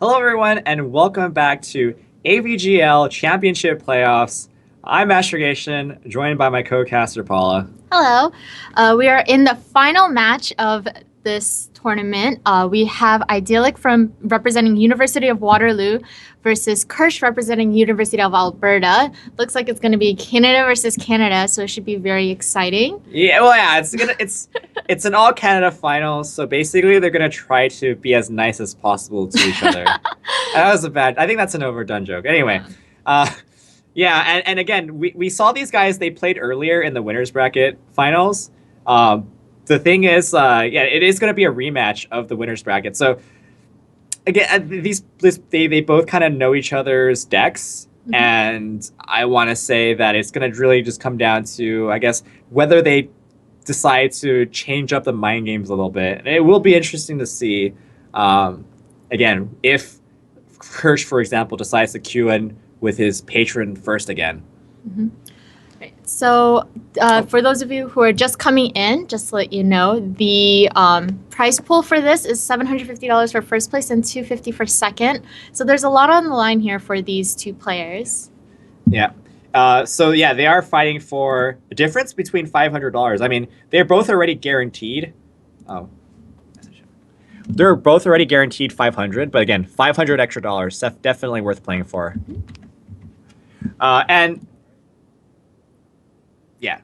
Hello, everyone, and welcome back to AVGL Championship Playoffs. I'm Astrogation, joined by my co-caster Paula. Hello. We are in the final match of this tournament. We have Idyllic from representing University of Waterloo versus Kirsch representing University of Alberta. Looks like it's going to be Canada versus Canada, so it should be very exciting. Yeah, it's an all Canada final, so basically they're gonna try to be as nice as possible to each other. I think that's an overdone joke. Anyway, uh, yeah, and again, we saw these guys. They played earlier in the winners bracket finals. The thing is, yeah, it is going to be a rematch of the winners bracket. So again, they both kind of know each other's decks, and I want to say that it's going to really just come down to, I guess, whether they decide to change up the mind games a little bit. And it will be interesting to see, again, if Kirsch, for example, decides to queue in with his patron first again. Mm-hmm. Right. So, for those of you who are just coming in, just to let you know, the prize pool for this is $750 for first place and $250 for second. So there's a lot on the line here for these two players. Yeah. So yeah, they are fighting for a difference between $500. I mean, they're both already guaranteed. Oh, they're both already guaranteed 500, but again, 500 extra dollars, definitely worth playing for. And yeah.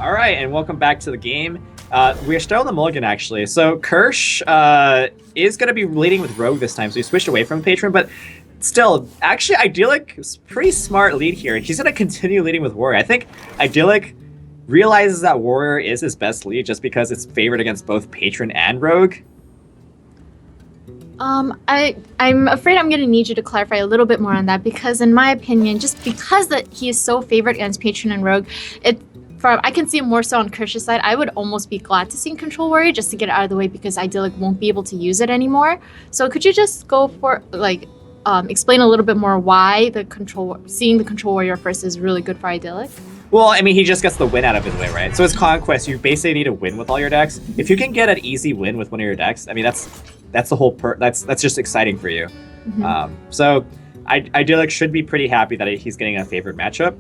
All right, and welcome back to the game. We're still on the mulligan, actually. So Kirsch is going to be leading with Rogue this time, so he switched away from Patron, but still, actually, Idyllic is pretty smart lead here. He's going to continue leading with Warrior. I think Idyllic realizes that Warrior is his best lead just because it's favored against both Patron and Rogue. I'm afraid I'm going to need you to clarify a little bit more on that, because in my opinion, just because that he is so favored against Patron and Rogue, I can see it more so on Kirsch's side. I would almost be glad to see Control Warrior just to get it out of the way, because Idyllic won't be able to use it anymore. So could you just go for, explain a little bit more why seeing the Control Warrior first is really good for Idyllic? Well, I mean, he just gets the win out of his way, right? So it's Conquest. You basically need to win with all your decks. If you can get an easy win with one of your decks, I mean, that's the whole that's just exciting for you. Mm-hmm. So Idyllic should be pretty happy that he's getting a favored matchup.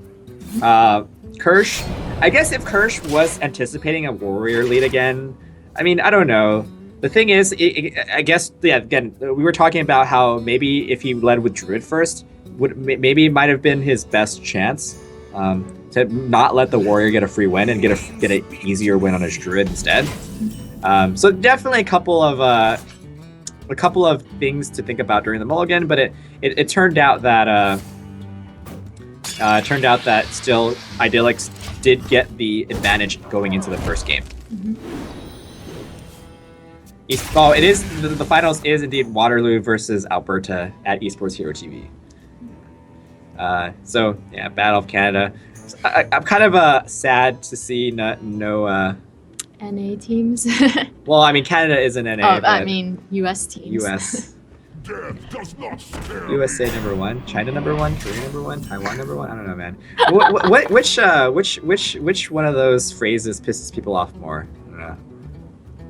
Kirsch, I guess if Kirsch was anticipating a Warrior lead again, I mean, I don't know. The thing is, I guess, yeah, again, we were talking about how maybe if he led with Druid first, maybe it might have been his best chance to not let the Warrior get a free win and get an easier win on his Druid instead. So definitely a couple of things to think about during the mulligan, but it turned out that still Idyllic did get the advantage going into the first game. Mm-hmm. It is the finals is indeed Waterloo versus Alberta at Esports Hero TV. So yeah, Battle of Canada. So I'm kind of sad to see no NA teams. Well, I mean, Canada is an NA. Oh, I mean US teams. US. USA number one, China number one, Korea number one, Taiwan number one. I don't know, man. Which one of those phrases pisses people off more? I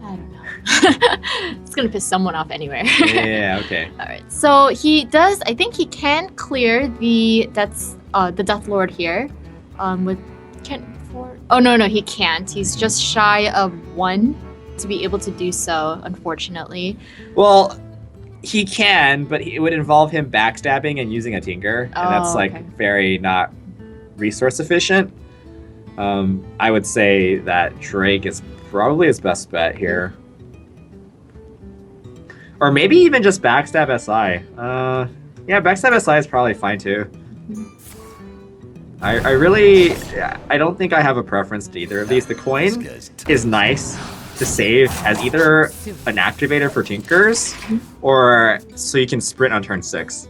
don't know. It's gonna piss someone off anywhere. Yeah. Okay. All right. So he does. I think he can clear the Death Lord here. With four. Oh no, he can't. He's just shy of 1 to be able to do so. Unfortunately. Well, he can, but it would involve him backstabbing and using a Tinker, and that's like very not resource efficient. I would say that Drake is probably his best bet here. Or maybe even just backstab SI. Yeah, backstab SI is probably fine too. I don't think I have a preference to either of these. The coin is nice to save as either an activator for Tinkers or so you can sprint on turn 6.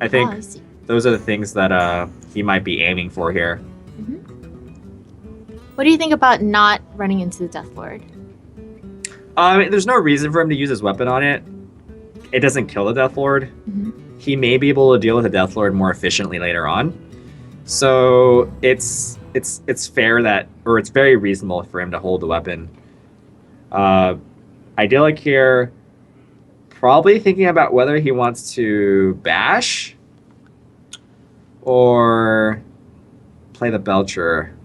I think those are the things that he might be aiming for here. Mm-hmm. What do you think about not running into the Death Lord? There's no reason for him to use his weapon on it. it doesn't kill the Death Lord. He may be able to deal with the Death Lord more efficiently later on. So it's fair that, or it's very reasonable for him to hold the weapon. Idyllic here, probably thinking about whether he wants to bash or play the Belcher,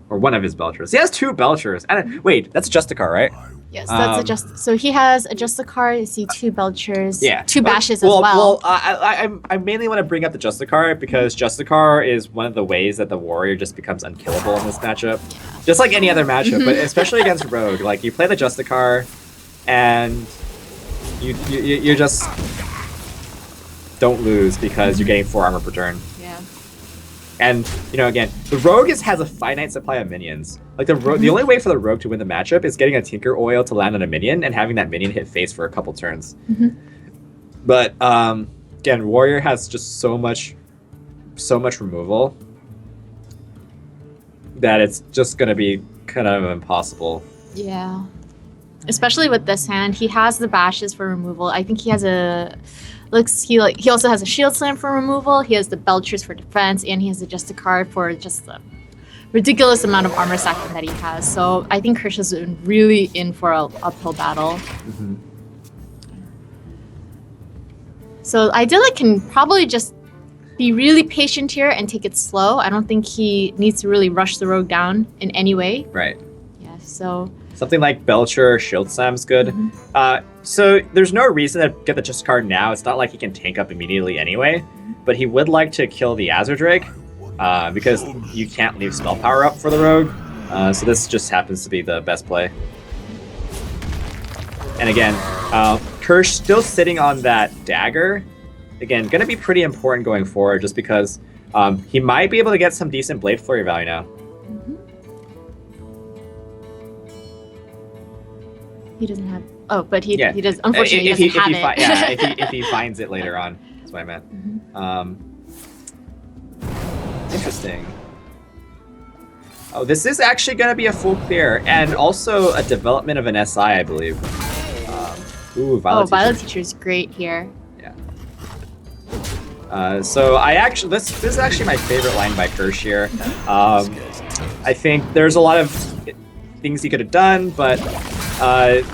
or one of his Belchers. He has 2 Belchers. Wait, that's Justicar, right? Yes, that's so he has a Justicar. You see 2 Belchers, yeah, 2 bashes as well. Well, I mainly want to bring up the Justicar because Justicar is one of the ways that the warrior just becomes unkillable in this matchup. Yeah. Just like any other matchup, but especially against Rogue. Like, you play the Justicar, and you just don't lose because you're getting 4 armor per turn. Yeah. And, again, the Rogue has a finite supply of minions. Like, the only way for the Rogue to win the matchup is getting a Tinker Oil to land on a minion and having that minion hit face for a couple turns. But, again, Warrior has just so much removal that it's just going to be kind of impossible. Yeah. Especially with this hand, he has the bashes for removal. I think he has he also has a shield slam for removal. He has the Belchers for defense, and he has the Justicar for just the ridiculous amount of armor stacking that he has. So I think Krish is really in for an uphill battle. So Idyllic can probably just be really patient here and take it slow. I don't think he needs to really rush the Rogue down in any way. Right. Yeah, so... Something like Belcher or Shield Slam's good. So there's no reason to get the Justicar now. It's not like he can tank up immediately anyway. But he would like to kill the Azure Drake because you can't leave spell power up for the Rogue. So this just happens to be the best play. And again, Kirsch still sitting on that dagger. Again, going to be pretty important going forward just because he might be able to get some decent Blade Flurry value now. He doesn't have... Oh, but he does... Unfortunately, if he doesn't have it. if he finds it later on. That's what I meant. Interesting. Oh, this is actually going to be a full clear. And also a development of an SI, I believe. Violet Teacher is great here. Yeah. So this is actually my favorite line by Kirsch here. I think there's a lot of things he could have done, but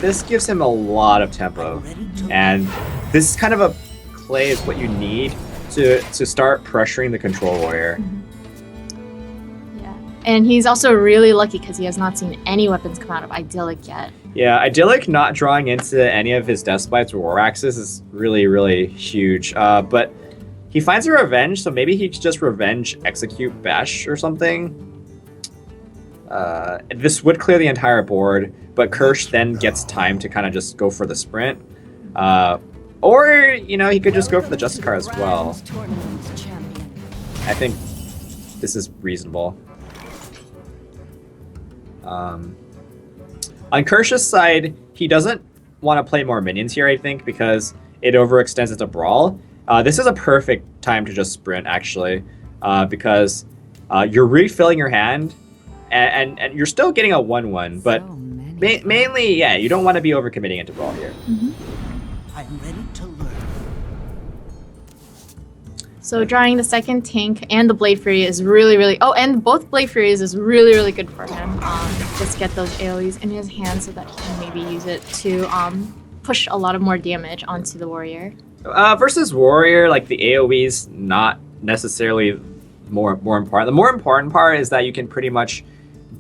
this gives him a lot of tempo. And this kind of a play is what you need to start pressuring the Control Warrior. Yeah, and he's also really lucky because he has not seen any weapons come out of Idyllic yet. Yeah, Idyllic not drawing into any of his Death Spites or War Axes is really, really huge. But he finds a Revenge, so maybe he could just Revenge Execute Bash or something. This would clear the entire board, but Kirsch then gets time to kind of just go for the sprint. Or, he could just go for the Justicar as well. I think this is reasonable. On Kirsch's side, he doesn't want to play more minions here, I think, because it overextends into Brawl. This is a perfect time to just sprint, actually, because you're refilling your hand, and you're still getting a 1-1, but mainly, you don't want to be overcommitting into Brawl here. I'm ready to learn. So drawing the second tank and the Blade Fury is really, really... Oh, and both Blade Furies is really, really good for him. Just get those AoEs in his hand so that he can maybe use it to push a lot of more damage onto the Warrior. Versus Warrior, like the AoE's not necessarily more important. The more important part is that you can pretty much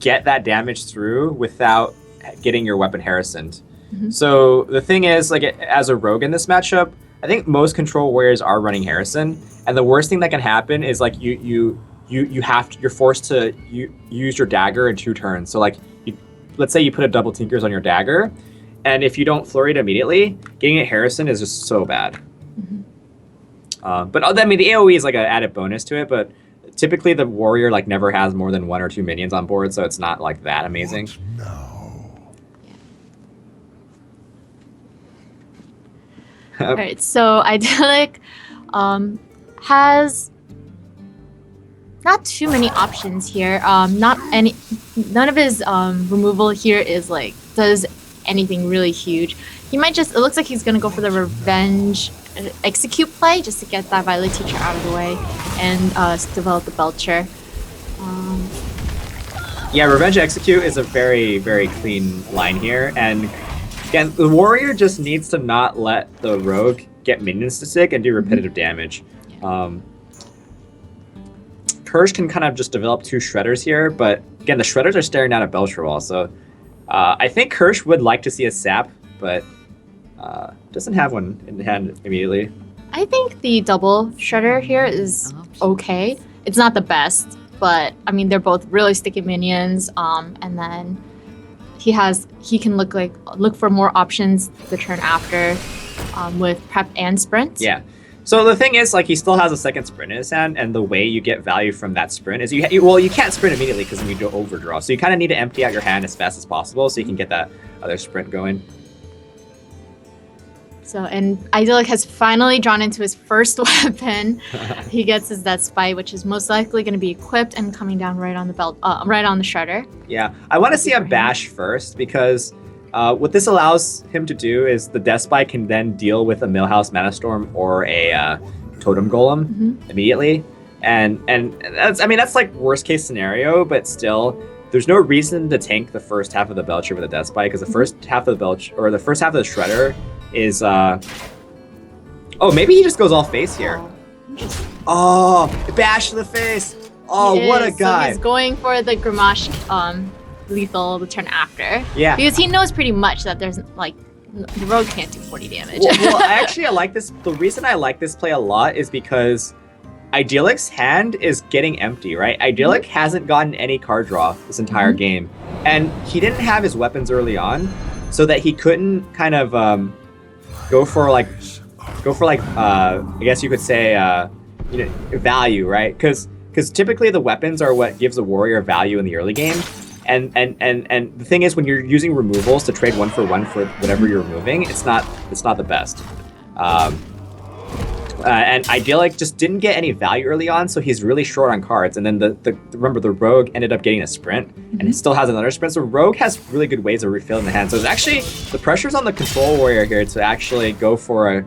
get that damage through without getting your weapon Harrisoned. So the thing is, like, as a rogue in this matchup, I think most Control Warriors are running Harrison, and the worst thing that can happen is like you're forced to use your dagger in 2 turns. So like, let's say you put a double Tinkers on your dagger, and if you don't flurry it immediately, getting it Harrison is just so bad. But I mean, the AoE is like an added bonus to it, but typically the Warrior like never has more than 1 or 2 minions on board, so it's not like that amazing. All right, so Idyllic has not too many options here. None of his removal here is like does anything really huge. He might just, it looks like he's going to go for the revenge execute play just to get that Violet Teacher out of the way and develop the Belcher. Yeah, revenge execute is a very, very clean line here. And again, the warrior just needs to not let the rogue get minions to stick and do repetitive damage. Kirsch can kind of just develop 2 shredders here, but again, the shredders are staring down a Belcher wall, so I think Kirsch would like to see a sap, but doesn't have one in hand immediately. I think the double shredder here is okay. It's not the best, but I mean they're both really sticky minions. And then he can look for more options the turn after, with prep and sprint. Yeah. So the thing is, like, he still has a second sprint in his hand, and the way you get value from that sprint is you can't sprint immediately because then you do overdraw. So you kind of need to empty out your hand as fast as possible so you can get that other sprint going. So, and Idyllic has finally drawn into his first weapon. He gets his Death Spite, which is most likely going to be equipped and coming down right on the right on the shredder. Yeah, I want to see a bash first because what this allows him to do is the Death Spite can then deal with a Millhouse Mana Storm or a Totem Golem immediately, and that's like worst case scenario, but still. There's no reason to tank the first half of the Belcher with a Death Spite because the first half of the Belcher or the first half of the Shredder is oh, maybe he just goes all face here. Oh, bash to the face. Oh, what a guy. So he's going for the Grimash lethal the turn after. Yeah. Because he knows pretty much that there's like the rogue can't do 40 damage. well, I like this. The reason I like this play a lot is because Idyllic's hand is getting empty, right? Idyllic hasn't gotten any card draw this entire game, and he didn't have his weapons early on, so that he couldn't kind of go for like I guess you could say value, right? Because typically the weapons are what gives a warrior value in the early game, and the thing is when you're using removals to trade 1-for-1 for whatever you're removing, it's not the best. And Idyllic just didn't get any value early on, so he's really short on cards. And then remember the Rogue ended up getting a sprint, and it still has another sprint. So Rogue has really good ways of refilling the hand. So it's actually the pressure's on the Control Warrior here to actually go for a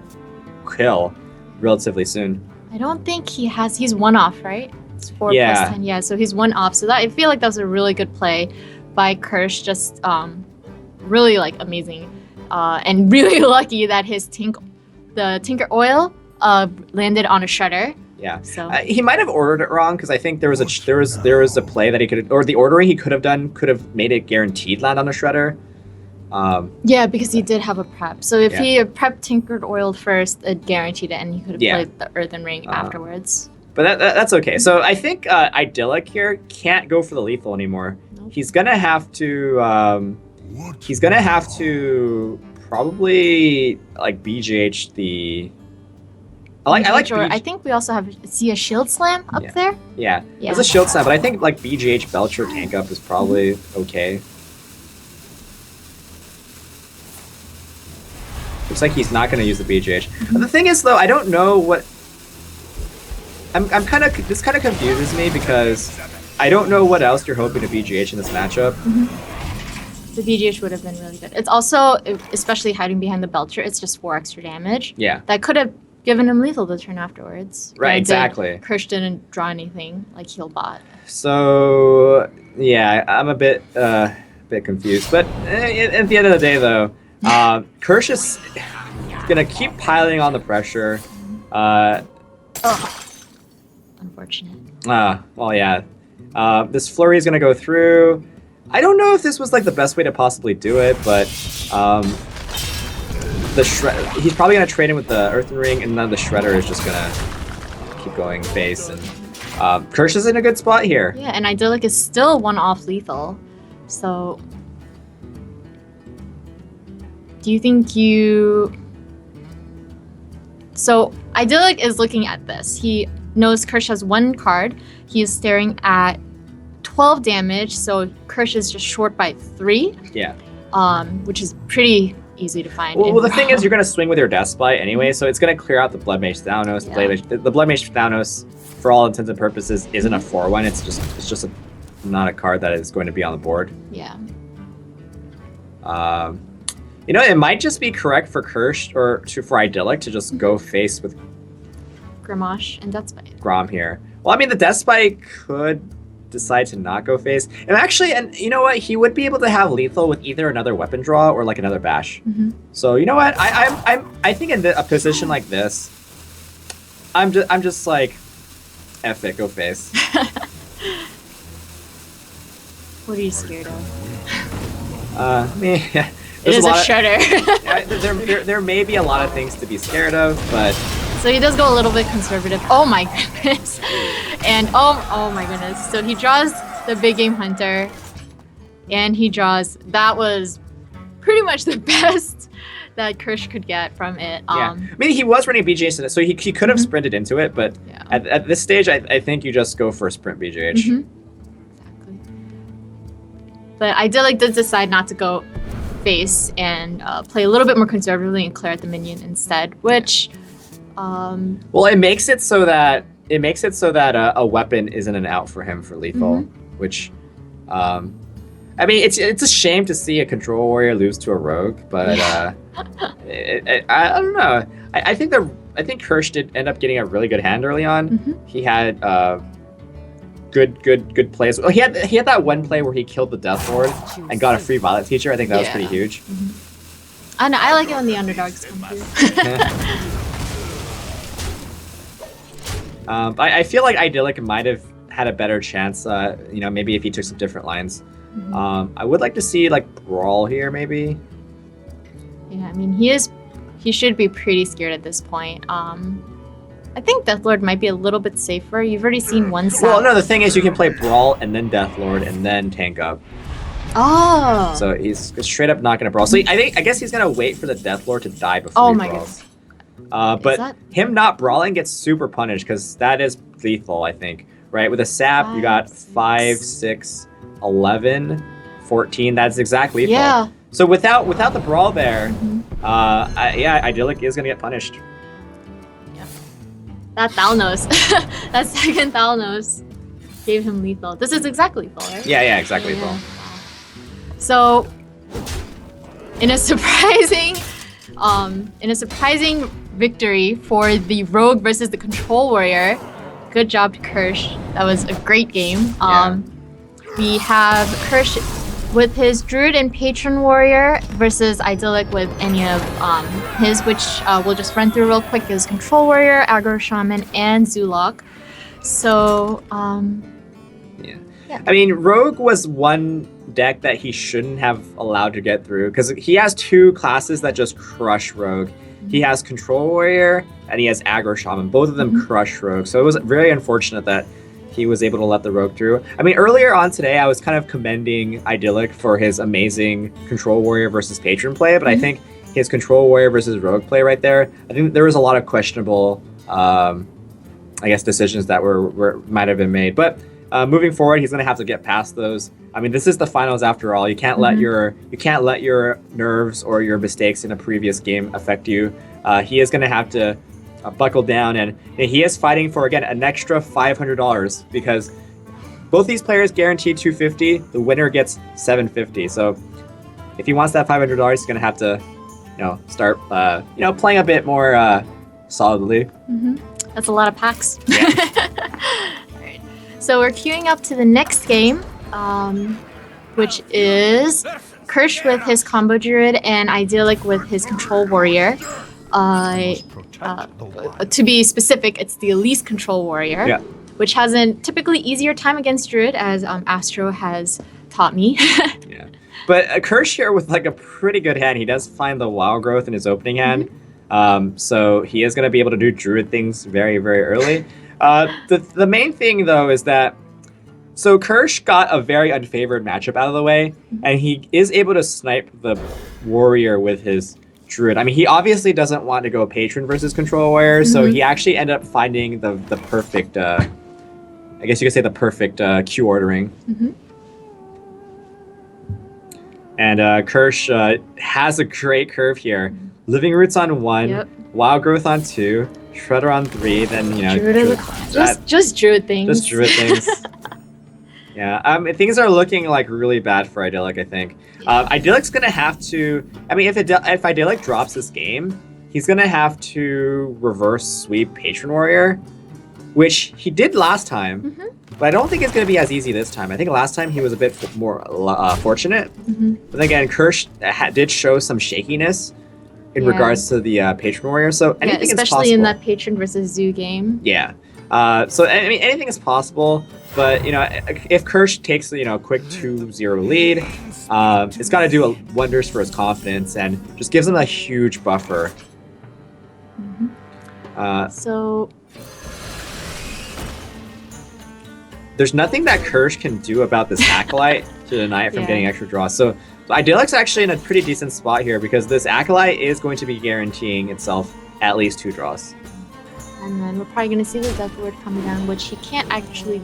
kill relatively soon. I don't think he's one off, right? It's 4 plus 10, yeah. So he's one off. So I feel like that was a really good play by Kirsch. Just really like amazing, and really lucky that his Tinker Oil landed on a shredder. Yeah. So he might have ordered it wrong because I think there was a play that he could, or the ordering he could have done could have made it guaranteed land on a shredder. Yeah, because he did have a prep. So if he prepped Tinkered Oiled first, it guaranteed it, and he could have played the Earthen Ring afterwards. But that's okay. So I think Idyllic here can't go for the lethal anymore. Nope. He's gonna have to. He's gonna have to probably like BGH the. I think we also see a Shield Slam up there. Yeah, there's a Shield Slam, but I think like BGH Belcher tank up is probably okay. Looks like he's not going to use the BGH. The thing is, though, I don't know what. This kind of confuses me because I don't know what else you're hoping to BGH in this matchup. The BGH would have been really good. It's also, especially hiding behind the Belcher, it's just 4 extra damage. Yeah. That could have given him lethal the turn afterwards. Right, exactly. Kirsch didn't draw anything like heal bot. So yeah, I'm a bit confused. But at the end of the day, though, Kirsch is gonna keep piling on the pressure. Unfortunate. Well, yeah. This flurry is gonna go through. I don't know if this was like the best way to possibly do it, but he's probably gonna trade him with the Earthen Ring, and then the Shredder is just gonna keep going face. And Kirsch is in a good spot here. Yeah, and Idyllic is still 1 off lethal. So, do you think So Idyllic is looking at this. He knows Kirsch has 1 card. He is staring at 12 damage, so Kirsch is just short by 3. Yeah. Which is pretty easy to find. Well, the thing is, you're gonna swing with your Death Spite anyway, so it's gonna clear out the Blood Mage Thanos. Yeah. The Blood Mage Thanos, for all intents and purposes, isn't a 4/1. It's just not a card that is going to be on the board. Yeah. You know, it might just be correct for Kirsch for Idyllic to just go face with Grimash and Death Spite. Grom here. Well, I mean, the Death Spite could decide to not go face. And actually, and you know what? He would be able to have lethal with either another weapon draw or like another bash. So you know what? I think in a position like this, I'm just like, F it, go face. What are you scared of? Me. It is a shredder. There may be a lot of things to be scared of, but So he does go a little bit conservative. Oh my goodness. And oh my goodness. So he draws the big game hunter. And he draws, that was pretty much the best that Kirsch could get from it. yeah. I mean, he was running BGH, so he could have sprinted into it, but Yeah. at this stage, I think you just go for sprint BGH. Exactly. But Idyllic did decide not to go face and play a little bit more conservatively and clear out the minion instead, which Well, it makes it so that a weapon isn't an out for him for lethal, which, I mean, it's a shame to see a control warrior lose to a rogue, but I don't know. I think Kirsch did end up getting a really good hand early on. He had good plays. Well, he had that one play where he killed the Death Lord and got a free Violet Teacher. I think that was pretty huge. I know, I like it when the underdogs come through. I feel like Idyllic might have had a better chance, you know, maybe if he took some different lines. I would like to see like Brough here, maybe. Yeah, I mean, he should be pretty scared at this point. I think Deathlord might be a little bit safer. You've already seen one side. Well, no, the thing is you can play Brawl and then Deathlord and then tank up. Oh. So he's straight up not gonna Brawl. So I guess he's gonna wait for the Deathlord to die before he brawls. But him not brawling gets super punished because that is lethal, I think. Right? With a sap, you got 5, 6, 11, 14. That's exactly lethal. Yeah. So without the brawl there, yeah, Idyllic is gonna get punished. Yeah. That Thalnos, that second Thalnos gave him lethal. This is exactly lethal, right? Yeah, exactly lethal. So, in a surprising victory for the Rogue versus the Control Warrior, good job to Kirsch. That was a great game. We have Kirsch with his Druid and Patron Warrior versus Idyllic with any of his, which we'll just run through real quick, is Control Warrior, Aggro Shaman, and Zulok. So, yeah. I mean, Rogue was one deck that he shouldn't have allowed to get through because he has two classes that just crush Rogue. He has Control Warrior and he has Aggro Shaman. Both of them crush Rogue. So it was very unfortunate that he was able to let the Rogue through. I mean, earlier on today, I was kind of commending Idyllic for his amazing Control Warrior versus Patron play, but I think his Control Warrior versus Rogue play right there, I think there was a lot of questionable, I guess, decisions that might have been made. But moving forward, he's going to have to get past those. I mean, this is the finals after all. You can't let your nerves or your mistakes in a previous game affect you. He is going to have to buckle down, and he is fighting for, again, an extra $500 because both these players guaranteed $250. The winner gets $750. So if he wants that $500, he's going to have to, start, playing a bit more solidly. That's a lot of packs. Yeah. All right. So we're queuing up to the next game, which is Kirsch with his Combo Druid and Idyllic with his Control Warrior. To be specific, it's the Elise Control Warrior, which has a typically easier time against Druid, as Astro has taught me. Yeah, but Kirsch here with like a pretty good hand. He does find the Wild Growth in his opening hand, so he is going to be able to do Druid things very, very early. The main thing though is that so Kirsch got a very unfavored matchup out of the way, and he is able to snipe the Warrior with his Druid. I mean, he obviously doesn't want to go Patron versus Control Warrior, so he actually ended up finding the perfect, I guess you could say the perfect Q ordering. And Kirsch has a great curve here. Living Roots on 1, Wild Growth on 2, Shredder on 3, then, just Druid things. Just Druid things. Yeah, things are looking like really bad for Idyllic, I think. Idyllic's gonna have to. I mean, if Idyllic drops this game, he's gonna have to reverse sweep Patron Warrior, which he did last time. Mm-hmm. But I don't think it's gonna be as easy this time. I think last time he was a bit more fortunate. Mm-hmm. But again, Kirsch did show some shakiness in Yeah. regards to the Patron Warrior. So anything is possible. Especially in that Patron versus Zoo game. Yeah. So I mean, anything is possible. But you know, if Kirsch takes a quick 2-0 lead, it's got to do wonders for his confidence and just gives him a huge buffer. Mm-hmm. So there's nothing that Kirsch can do about this Acolyte to deny it from getting extra draws. So Idyllic's actually in a pretty decent spot here because this Acolyte is going to be guaranteeing itself at least 2 draws. And then we're probably going to see the Death Lord coming down, which he can't actually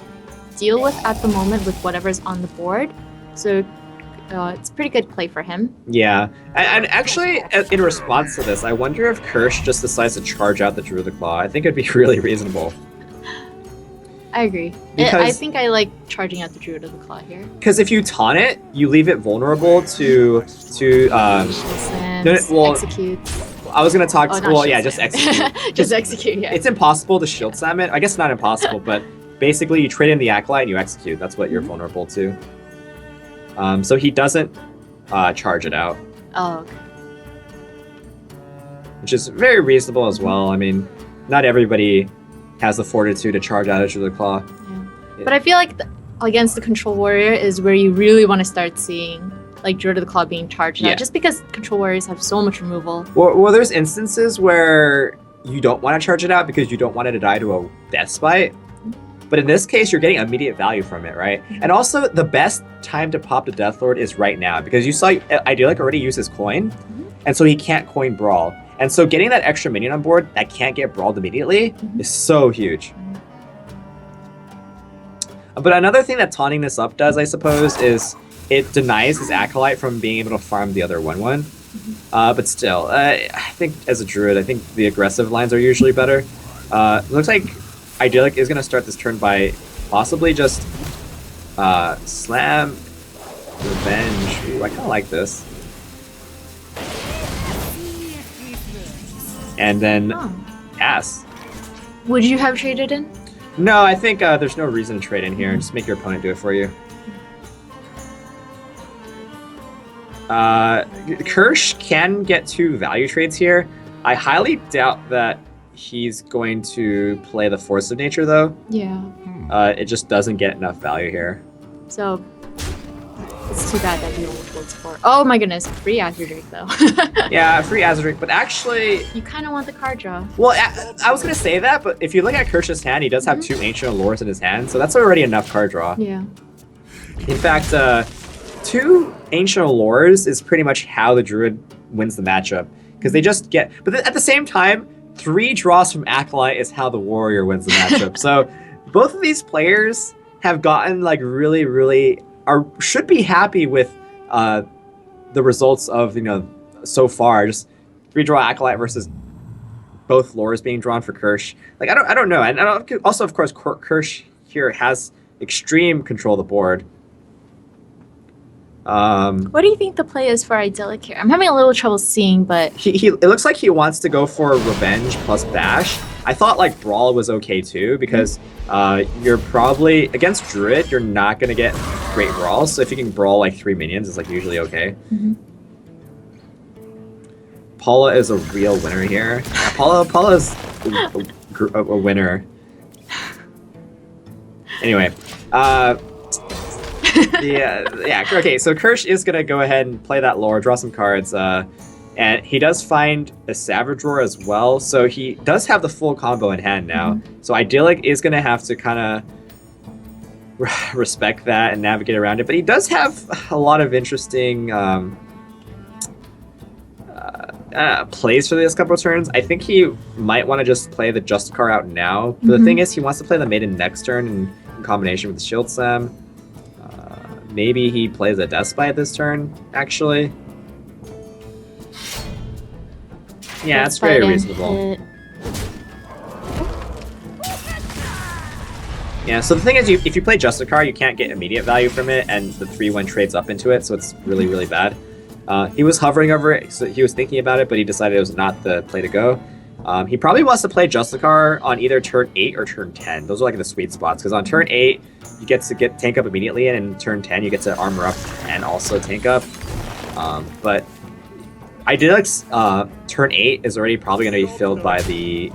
deal with at the moment with whatever's on the board. So it's a pretty good play for him. Yeah. And actually, in response to this, I wonder if Kirsch just decides to charge out the Druid Claw. I think it'd be really reasonable. I agree. I think I like charging out the Druid of the Claw here. Because if you taunt it, you leave it vulnerable to execute. I was gonna talk. Just execute. Just execute. Yeah. It's impossible to shield slam it. I guess not impossible, but basically you trade in the Acolyte and you execute. That's what you're vulnerable to. So he doesn't charge it out. Oh. Okay. Which is very reasonable as well. I mean, not everybody has the fortitude to charge out of the Claw. Yeah. But I feel like against the Control Warrior is where you really want to start seeing like Druid of the Claw being charged out, just because Control Warriors have so much removal. Well, there's instances where you don't want to charge it out because you don't want it to die to a Death Spite. But in this case, you're getting immediate value from it, right? And also, the best time to pop the Death Lord is right now because you saw Idyllic already use his coin, and so he can't coin Brawl. And so getting that extra minion on board that can't get brawled immediately is so huge. But another thing that taunting this up does, I suppose, is it denies his Acolyte from being able to farm the other 1/1. But still, I think as a Druid, I think the aggressive lines are usually better. Looks like Idyllic is going to start this turn by possibly just Slam, Revenge. Ooh, I kind of like this. And then Pass. Would you have traded in? No, I think there's no reason to trade in here. Just make your opponent do it for you. Kirsch can get 2 value trades here. I highly doubt that he's going to play the Force of Nature, though. Yeah. It just doesn't get enough value here. So it's too bad that he only votes for. Oh my goodness, free Azure though. Yeah, free Azure, but actually, you kind of want the card draw. Well, I was gonna say that, but if you look at Kirsch's hand, he does have 2 Ancient Allures in his hand, so that's already enough card draw. Yeah. In fact, 2 Ancient Allures is pretty much how the Druid wins the matchup because they just get. But at the same time, 3 draws from Acolyte is how the Warrior wins the matchup. So both of these players have gotten like really should be happy with the results of so far. Just 3 draw Acolyte versus both lures being drawn for Kirsch. Like I don't know, and also of course Kirsch here has extreme control of the board. What do you think the play is for Idyllic here? I'm having a little trouble seeing, but it looks like he wants to go for Revenge plus Bash. I thought like Brawl was okay too because you're probably against Druid. You're not gonna get great brawls, so if you can brawl like 3 minions, it's like usually okay. Paula is a real winner here. Yeah, Paula is a winner. Anyway, yeah. Okay, so Kirsch is gonna go ahead and play that lore, draw some cards, and he does find a Savage Roar as well. So he does have the full combo in hand now. So Idyllic is gonna have to kind of respect that and navigate around it. But he does have a lot of interesting plays for this couple of turns. I think he might want to just play the Justicar out now. But the thing is, he wants to play the Maiden next turn in combination with the Shield Slam. Maybe he plays a Death Spite this turn, actually. Yeah, that's very reasonable. Yeah, so the thing is, if you play Justicar, you can't get immediate value from it, and the 3-1 trades up into it, so it's really, really bad. He was hovering over it, so he was thinking about it, but he decided it was not the play to go. He probably wants to play Justicar on either turn 8 or turn 10. Those are like the sweet spots, because on turn 8, you get to get tank up immediately, and in turn 10, you get to armor up and also tank up. But Idyllix, turn 8 is already probably going to be filled by the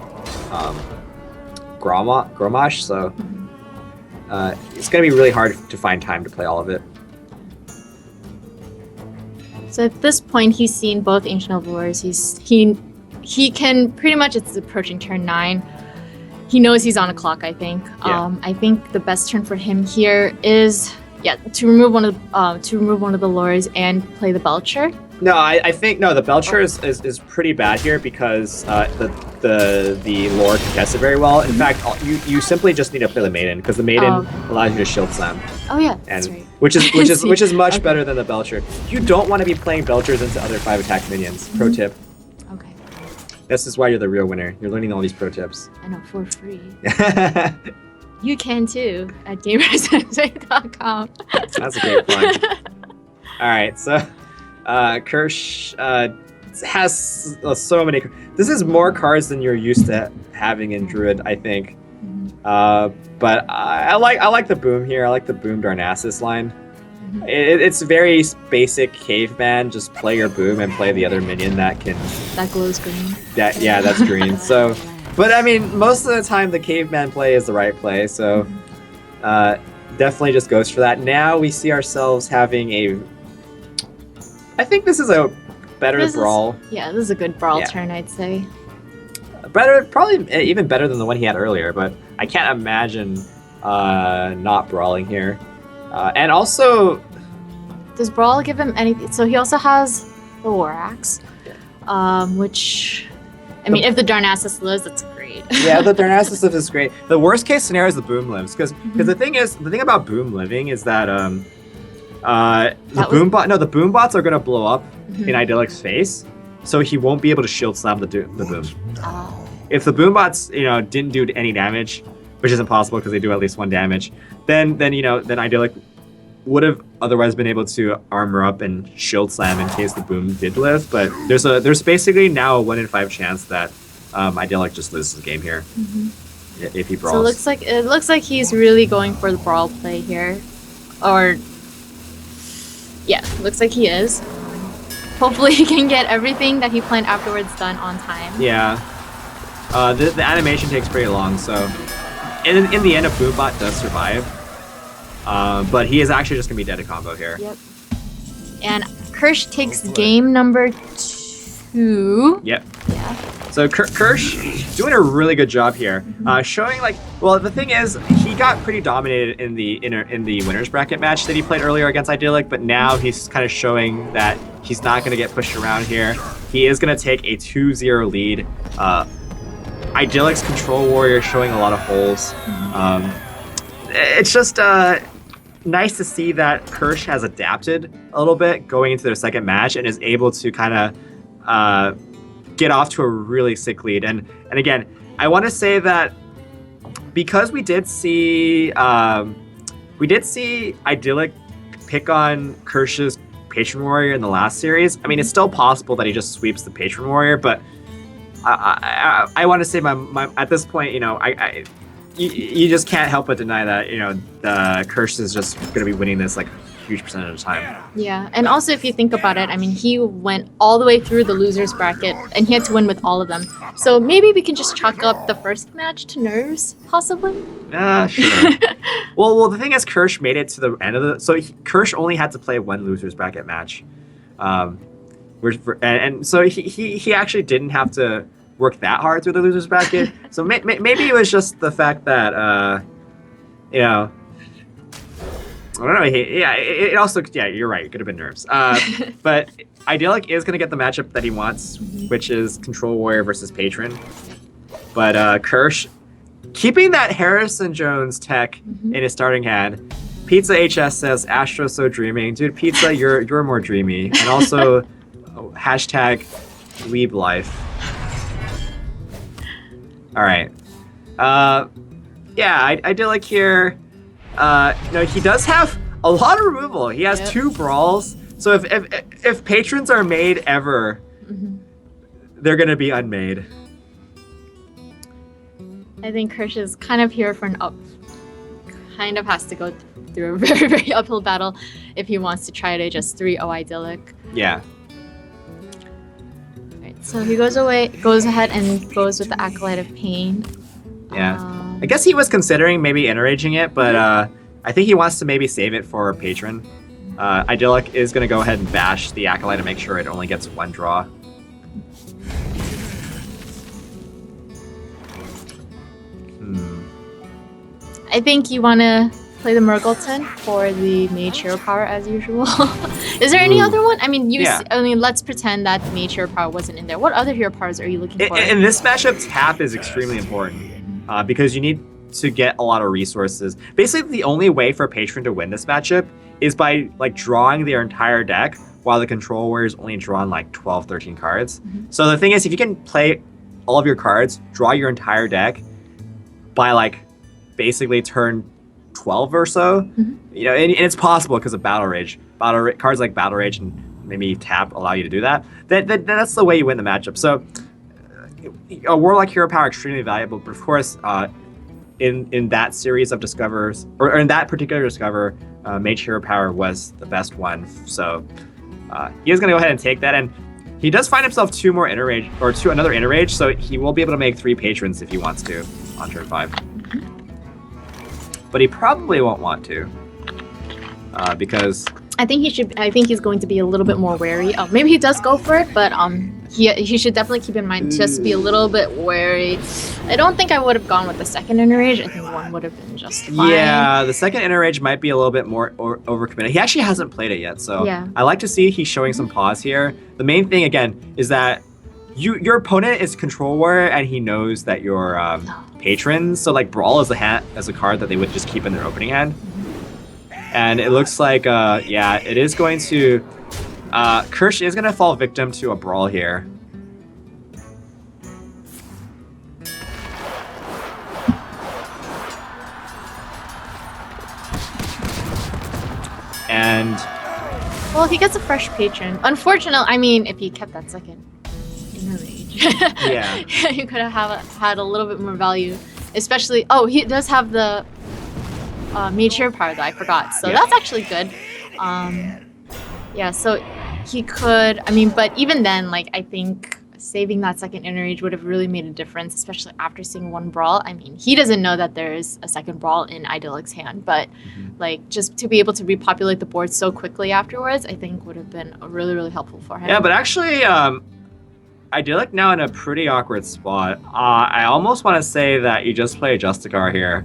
Grommash, so it's going to be really hard to find time to play all of it. So at this point, he's seen both Ancient of Lures. He can pretty much, it's approaching turn 9. He knows he's on a clock, I think. Yeah. I think the best turn for him here is to remove one of the lures and play the Belcher. No, I think the Belcher is pretty bad here because the lore contests it very well. In fact, you simply just need to play the Maiden because the Maiden allows you to shield slam. Oh yeah, And that's right. which is much better than the Belcher. You don't want to be playing Belchers into other 5 attack minions. Pro tip. Okay, This is why you're the real winner. You're learning all these pro tips. I know, for free. You can too at gamersensei.com. That's a great point. All right, so Kirsch has so many. This is more cards than you're used to having in Druid, I think. But I like the boom here. I like the boom Darnassus line. It's very basic caveman. Just play your boom and play the other minion that glows green. That's green. So, but I mean, most of the time the caveman play is the right play. So, definitely just goes for that. Now we see ourselves having I think this is a better Brawl. This is a good Brawl turn, I'd say. Better, probably even better than the one he had earlier. But I can't imagine not brawling here. And also, does Brawl give him anything? So he also has the War Axe, which, I mean, if the Darnassus lives, that's great. Yeah, the Darnassus lives is great. The worst case scenario is the boom lives, because the thing about boom living is that the boom bots are gonna blow up in Idyllix's face, so he won't be able to shield slam the boom. Oh. If the boom bots didn't do any damage, which isn't possible because they do at least 1 damage, then Idyllic would have otherwise been able to armor up and shield slam in case the boom did live. But there's basically now a 1 in 5 chance that Idyllic just loses the game here if he brawls. So it looks like he's really going for the Brawl play here, or looks like he is. Hopefully he can get everything that he planned afterwards done on time. Yeah. The animation takes pretty long, so in the end, a Boombot does survive. But he is actually just going to be dead to combo here. Yep. And Kirsch takes game number 2. Yep. Yeah. So Kirsch doing a really good job here, showing the thing is he got pretty dominated in the winners bracket match that he played earlier against Idyllic, but now he's kind of showing that he's not going to get pushed around here. He is going to take a 2-0 lead. Idyllic's Control Warrior showing a lot of holes. It's just nice to see that Kirsch has adapted a little bit going into their second match and is able to kind of get off to a really sick lead. And again, I want to say that because we did see Idyllic pick on Kirsch's Patron Warrior in the last series. I mean, it's still possible that he just sweeps the Patron Warrior, but I want to say my at this point, you just can't help but deny that the Kirsch is just going to be winning this like a huge percentage of the time. Yeah, and also if you think about it, I mean, he went all the way through the losers bracket and he had to win with all of them. So maybe we can just chalk up the first match to nerves, possibly. Sure. well, the thing is, Kirsch made it to the end of Kirsch only had to play 1 losers bracket match, and so he actually didn't have to work that hard through the losers bracket. So maybe it was just the fact that I don't know. It also you're right. It could have been nerves. But Idyllic is going to get the matchup that he wants, which is Control Warrior versus Patron. But Kirsch keeping that Harrison Jones tech in his starting hand. Pizza HS says Astro so dreaming, dude. Pizza, you're more dreamy, and also hashtag Weeb Life. All right. yeah, I do like here. He does have a lot of removal. He has 2 brawls. So if patrons are made ever, they're gonna be unmade. I think Kirsch is kind of here for an up. Kind of has to go through a very, very uphill battle if he wants to try to just 3-0 idyllic. Yeah. Right, so he goes ahead and goes with the Acolyte of Pain. Yeah. I guess he was considering maybe enraging it, but I think he wants to maybe save it for patron. Idyllic is going to go ahead and bash the Acolyte to make sure it only gets 1 draw. I think you want to play the Murgleton for the Mage Hero Power as usual. Is there any other one? I mean, let's pretend that the Mage Hero Power wasn't in there. What other hero powers are you looking for? In this matchup, tap is extremely important because you need to get a lot of resources. Basically, the only way for Patron to win this matchup is by like drawing their entire deck while the control warrior's only drawn like 12, 13 cards. So the thing is, if you can play all of your cards, draw your entire deck by like basically turn 12 or so, and it's possible because of Battle Rage. Cards like Battle Rage and maybe tap allow you to do that. That's the way you win the matchup. So a Warlock hero power extremely valuable, but of course, in that series of discovers, or in that particular discover, Mage hero power was the best one. So he is going to go ahead and take that, and he does find himself 2 more Interrage, or another Interrage, so he will be able to make 3 patrons if he wants to on turn 5. But he probably won't want to, because I think he's going to be a little bit more wary. Maybe he does go for it, but he should definitely keep in mind just be a little bit wary. I don't think I would have gone with the second Interrage. I think 1 would have been just fine. Yeah, the second Interrage might be a little bit more overcommitted. He actually hasn't played it yet, so I like to see he's showing some pause here. The main thing again is that your opponent is control warrior and he knows that you're patrons. So like Brough is a card that they would just keep in their opening hand. And it looks like it is going to Kirsch is gonna fall victim to a Brough here. And well, he gets a fresh patron. Unfortunately, I mean, if he kept that second Interrage, you could have had a little bit more value. Especially, he does have the Mage Hero Power that I forgot, so that's actually good. So he could. I mean, but even then, like I think saving that second Interrage would have really made a difference, especially after seeing 1 Brawl. I mean, he doesn't know that there's a second Brawl in Idyllic's hand, but like just to be able to repopulate the board so quickly afterwards, I think would have been really, really helpful for him. Yeah, but actually, Idyllic now in a pretty awkward spot. I almost want to say that you just play Justicar here.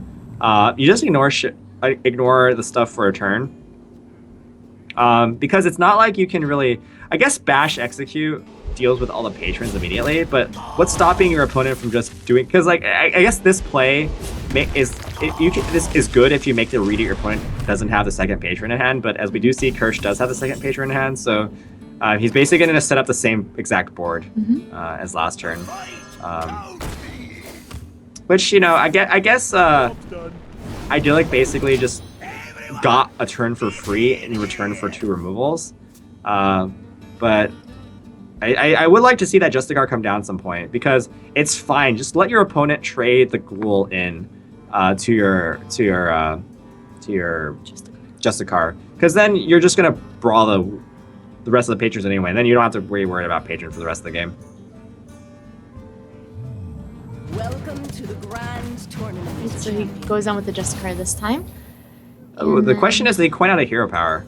You just ignore the stuff for a turn. Because it's not like you can really, I guess Bash Execute deals with all the patrons immediately, but what's stopping your opponent from just doing, because like I guess this play this is good if you make the read that your opponent doesn't have the second patron in hand, but as we do see, Kirsch does have the second patron in hand, so he's basically going to set up the same exact board as last turn, which I guess Idyllic basically just got a turn for free in return for 2 removals, but I would like to see that Justicar come down at some point, because it's fine. Just let your opponent trade the Ghoul in to your Justicar, because then you're just gonna brawl the rest of the patrons anyway. And then you don't have to worry about patron for the rest of the game. Welcome to the grand tournament. So he goes on with the Justicar this time. The question is, did he coin out a hero power?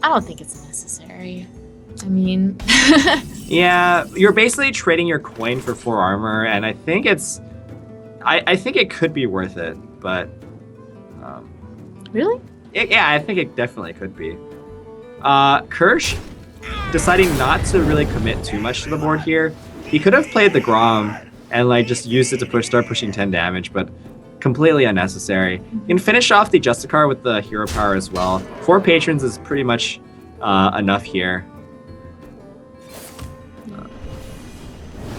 I don't think it's necessary. I mean, yeah, you're basically trading your coin for 4 armor, and I think it's, I think it could be worth it, but really? Yeah, I think it definitely could be. Kirsch deciding not to really commit too much to the board here. He could have played the Grom and like just used it to start pushing 10 damage, but completely unnecessary. You can finish off the Justicar with the hero power as well. 4 patrons is pretty much enough here.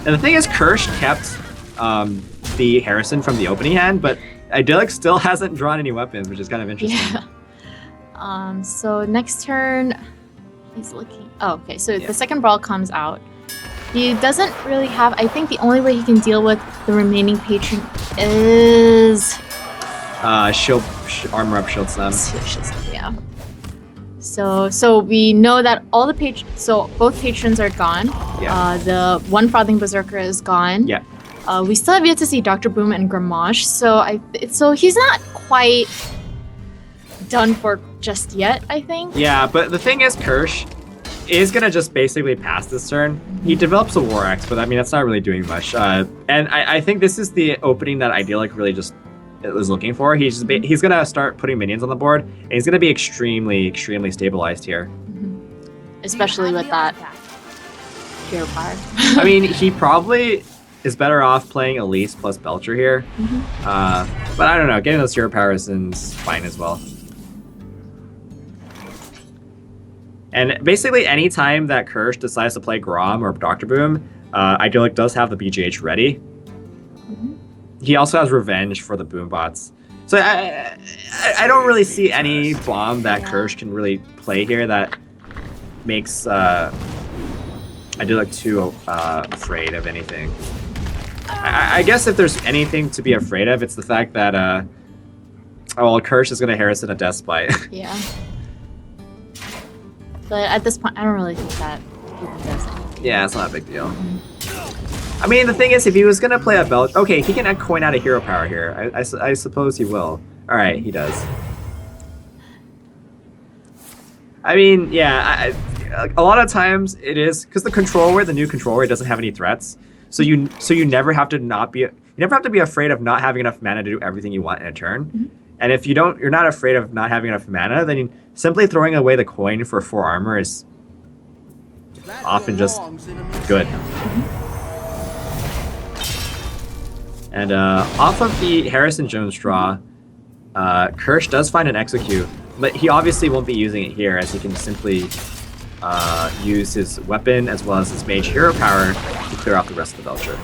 And the thing is, Kirsch kept the Harrison from the opening hand, but Idyllic still hasn't drawn any weapons, which is kind of interesting. Yeah. So next turn, he's looking. Oh, okay. So the second Brawl comes out. He doesn't really have. I think the only way he can deal with the remaining patron is Shield, armor up, shield slam. Yeah. So we know that all the both patrons are gone. Yeah. The one Frothing Berserker is gone. Yeah. We still have yet to see Dr. Boom and Gramage, so he's not quite done for just yet, I think. Yeah, but the thing is, Kirsch is gonna just basically pass this turn. He develops a War Axe, but I mean that's not really doing much. And I think this is the opening that Idyllic really just was looking for. He's gonna start putting minions on the board, and he's gonna be extremely stabilized here. Especially with that hero power. I mean, he probably is better off playing Elise plus Belcher here. But I don't know, getting those hero powers is fine as well. And basically any time that Kirsch decides to play Grom or Dr. Boom, Idyllic does have the BGH ready. He also has Revenge for the Boom bots. So I don't really see any bomb that Kirsch can really play here that makes Idyllic too afraid of anything. I guess if there's anything to be afraid of, it's the fact that Kirsch is going to Harrison a Despite. Yeah. But at this point, I don't really think that even does anything. Yeah, it's not a big deal. I mean, the thing is, if he was going to play a Belch... Okay, he can coin out a hero power here. I suppose he will. Alright, he does. I mean, yeah, a lot of times it is... Because the new controller, doesn't have any threats. So you never have to be afraid of not having enough mana to do everything you want in a turn. And if you're not afraid of not having enough mana, then simply throwing away the coin for 4 armor is often just good. And off of the Harrison Jones draw, Kirsch does find an execute, but he obviously won't be using it here, as he can simply use his weapon as well as his mage hero power to clear off the rest of the Belcher.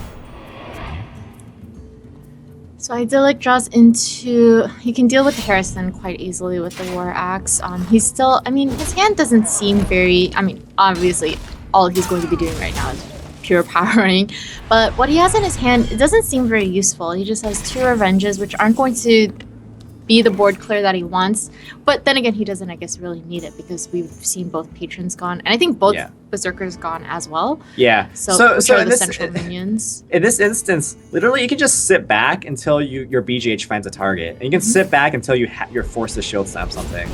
So Idyllic draws into... He can deal with the Harrison quite easily with the War Axe. He's still... I mean, his hand doesn't seem very... I mean, obviously, all he's going to be doing right now is pure powering. But what he has in his hand, it doesn't seem very useful. He just has 2 Revenges, which aren't going to be the board clear that he wants. But then again, he doesn't, I guess, really need it because we've seen both patrons gone. And I think both Berserkers gone as well. Yeah. So in the central minions. In this instance, literally, you can just sit back until your BGH finds a target. And you can sit back until you're forced to shield snap something.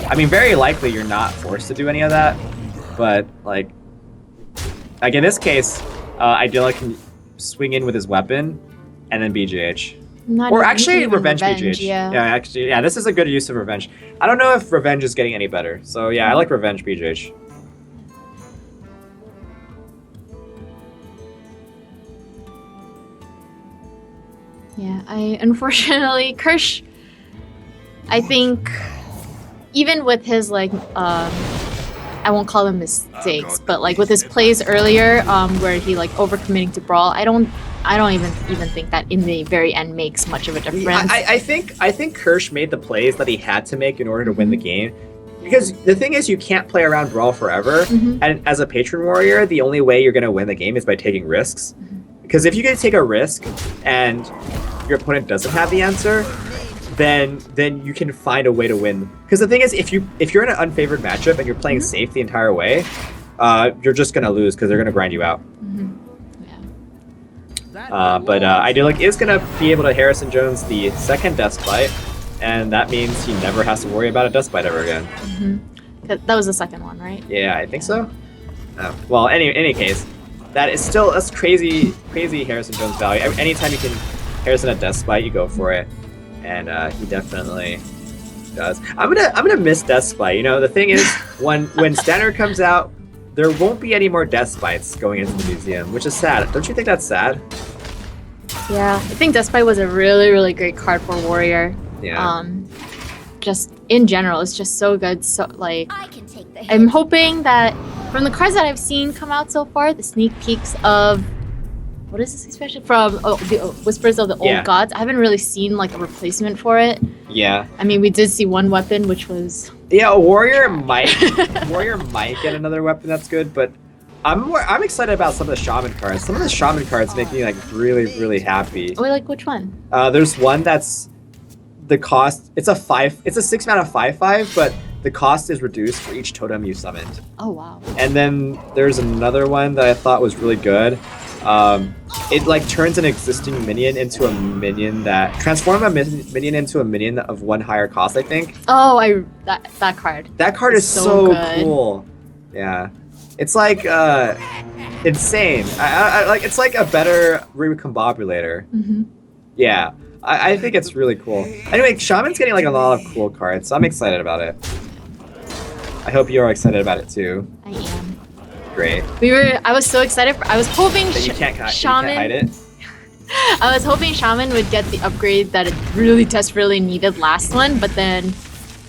I mean, very likely you're not forced to do any of that. But, like in this case, Idyllic can swing in with his weapon and then BGH. Or actually, Revenge BGH. Yeah, this is a good use of Revenge. I don't know if Revenge is getting any better. So yeah, I like Revenge BGH. Yeah, unfortunately, Kirsch, I think, even with his, like, I won't call them mistakes, but, like, with his plays earlier, where he, like, overcommitting to Brawl, I don't even think that in the very end makes much of a difference. I think Kirsch made the plays that he had to make in order to win the game. Because the thing is, you can't play around Brawl forever. And as a Patron Warrior, the only way you're going to win the game is by taking risks. Because if you can take a risk and your opponent doesn't have the answer, then you can find a way to win. Because the thing is, if you're in an unfavored matchup and you're playing safe the entire way, you're just going to lose because they're going to grind you out. But Idyllic is going to be able to Harrison Jones the second Despite, and that means he never has to worry about a Despite ever again. That was the second one, right? Yeah, I think so. Well, any case, that's crazy Harrison Jones value. Anytime you can Harrison a Despite, you go for it, and he definitely does. I'm gonna miss Despite. You know, the thing is, when Standard comes out, there won't be any more Despites going into the museum, which is sad. Don't you think that's sad? Yeah, I think Despite was a really, really great card for Warrior. Yeah. Just in general, it's just so good. So, like, I'm hoping that from the cards that I've seen come out so far, the sneak peeks of what is this expression from? The Whispers of the Old Yeah. Gods. I haven't really seen like a replacement for it. Yeah. I mean, we did see one weapon, which was Yeah, a warrior might get another weapon that's good, but I'm excited about some of the shaman cards. Some of the shaman cards make me like really happy. oh, like which one? There's one that's the cost. It's a 6 mana 5/5, but the cost is reduced for each totem you summoned. Oh wow. And then there's another one that I thought was really good. It like turns an existing minion into a minion that transform a minion into a minion of one higher cost, I think. Oh, that card. That card It's is so so good. cool. Yeah. It's like insane. I like it's like a better recombobulator. Mm-hmm. Yeah. I think it's really cool. Anyway, Shaman's getting like a lot of cool cards, so I'm excited about it. I hope you're excited about it too. I am. Great. I was so excited. I was hoping But you can't Shaman. hide it. I was hoping Shaman would get the upgrade that it really desperately needed last one, but then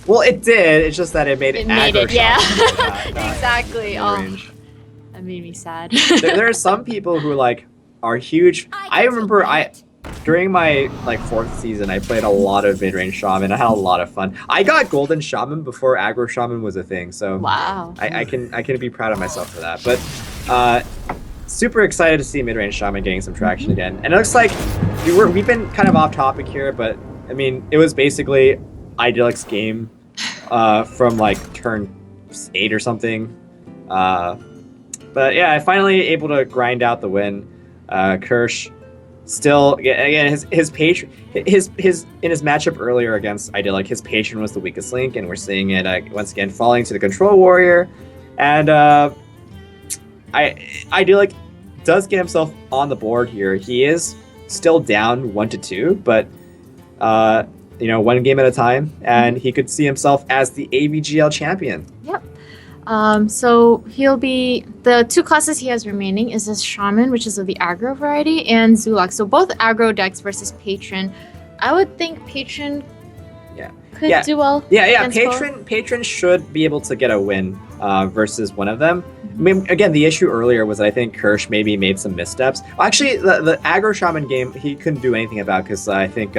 Well, it did. It's just that it made it made aggro it. Yeah. Shaman, not Exactly. Oh, mid-range. that made me sad. There are some people who like are huge. I remember during my like 4th season, I played a lot of mid-range shaman. I had a lot of fun. I got golden shaman before aggro shaman was a thing, so Wow. I can be proud of myself for that. But super excited to see mid-range shaman getting some traction again. And it looks like we've been kind of off topic here, but I mean it was basically Idyllic's game from like turn 8 or something. But yeah, I finally able to grind out the win. Kirsch still again his patron in his matchup earlier against Idyllic, his patron was the weakest link, and we're seeing it once again falling to the control warrior. And Idyllic does get himself on the board here. He is still down 1-2, but one game at a time, and he could see himself as the AVGL champion. Yep. So he'll be the 2 classes he has remaining is his Shaman, which is of the aggro variety, and Zulak. So both aggro decks versus Patron. I would think Patron could do well. Yeah. against Patron should be able to get a win versus one of them. I mean, again, the issue earlier was that I think Kirsch maybe made some missteps. Well, actually, the aggro shaman game he couldn't do anything about because I think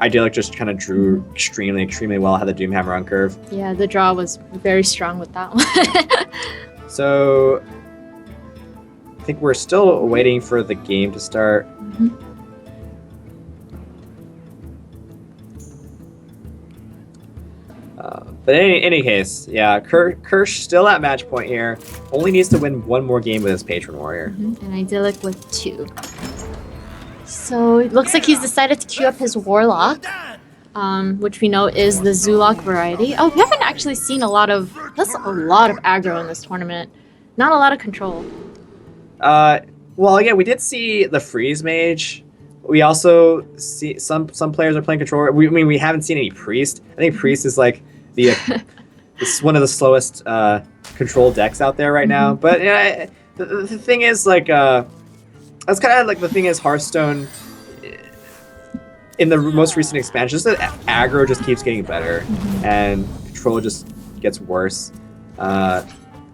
Idyllic just kind of drew extremely well, had the Doomhammer on curve. Yeah, the draw was very strong with that one. So I think we're still waiting for the game to start. But in any case, yeah, Kirsch still at match point here. Only needs to win one more game with his Patron Warrior. And Idyllic with 2. So it looks like he's decided to queue up his Warlock, which we know is the Zulak variety. Oh, we haven't actually seen that's a lot of aggro in this tournament. Not a lot of control. Well, yeah, we did see the Freeze Mage. We also see some players are playing control. We haven't seen any Priest. I think Priest is like it's one of the slowest control decks out there right now. But yeah, the thing is like that's kind of like the thing is Hearthstone in the most recent expansion, just that aggro just keeps getting better and control just gets worse.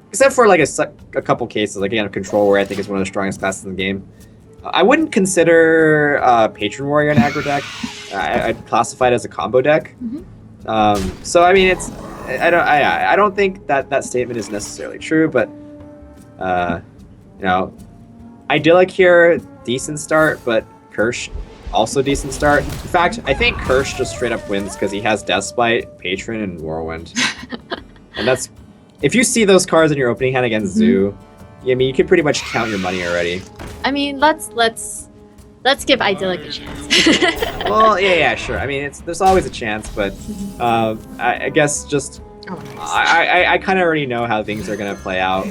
Except for like a couple cases, like again, control where I think is one of the strongest classes in the game. I wouldn't consider Patron Warrior an aggro deck. I'd classify it as a combo deck. So I mean, I don't think that statement is necessarily true, but Idyllic here, decent start, but Kirsch also decent start. In fact, I think Kirsch just straight up wins because he has Deathspite, Patron, and Whirlwind. And that's if you see those cards in your opening hand against Zoo, I mean you can pretty much count your money already. I mean, let's give Idyllic a chance. Well, yeah, sure. I mean, there's always a chance, but I guess just I kind of already know how things are gonna play out.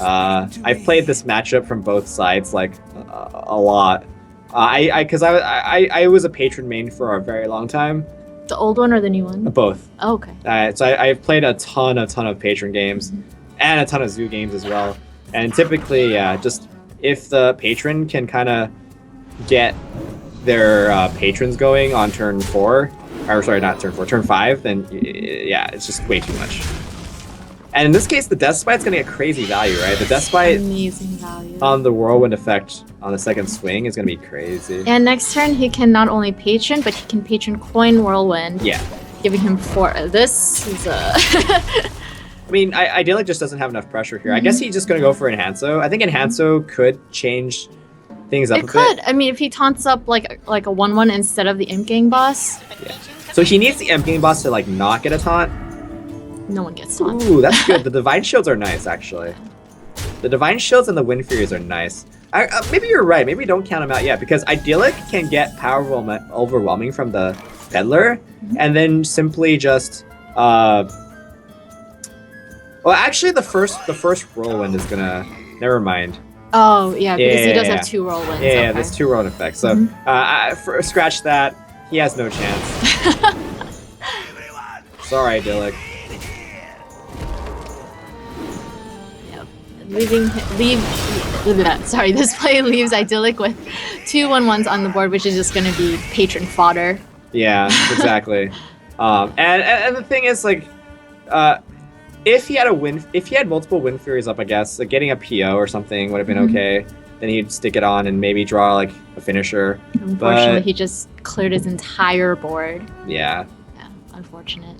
I've played this matchup from both sides like a lot. Because I was a Patron main for a very long time. The old one or the new one? Both. Oh, okay. So I've played a ton of Patron games and a ton of Zoo games as well. And typically, just if the Patron can kind of get their patrons going on turn 4, or sorry, not turn 4, turn 5, then yeah, it's just way too much. And in this case, the Death Spite's gonna get crazy value, right? The Death Spite Amazing value. on the Whirlwind effect on the second swing is gonna be crazy. And next turn, he can not only patron, but he can patron coin Whirlwind. Yeah. Giving him 4. This is a... I mean, Idyllic just doesn't have enough pressure here. I guess he's just gonna go for Enhanso. I think Enhanso could change things up a It could. bit. I mean, if he taunts up like a 1/1 instead of the Imp Gang boss, Yeah. So he needs the Imp Gang boss to like not get a taunt. no one gets taunt. Ooh, that's good. The Divine Shields are nice, actually. The Divine Shields and the Wind Furies are nice. Maybe you're right. Maybe don't count them out yet, because Idyllic can get power overwhelming from the Peddler, and then simply just... Well, actually, the first Whirlwind is gonna... Never mind. Oh, yeah, because he does Yeah. have 2 Whirlwinds. Yeah, okay. there's 2 Whirlwind effects. So, scratch that. He has no chance. Sorry, Idyllic. Sorry, this play leaves Idyllic with 2 1/1s on the board, which is just going to be patron fodder. Yeah, exactly. And the thing is, like, if he had multiple Wind Furies up, I guess, like getting a PO or something would have been okay. Then he'd stick it on and maybe draw like a finisher. Unfortunately, But- he just cleared his entire board. Yeah. Yeah, unfortunate.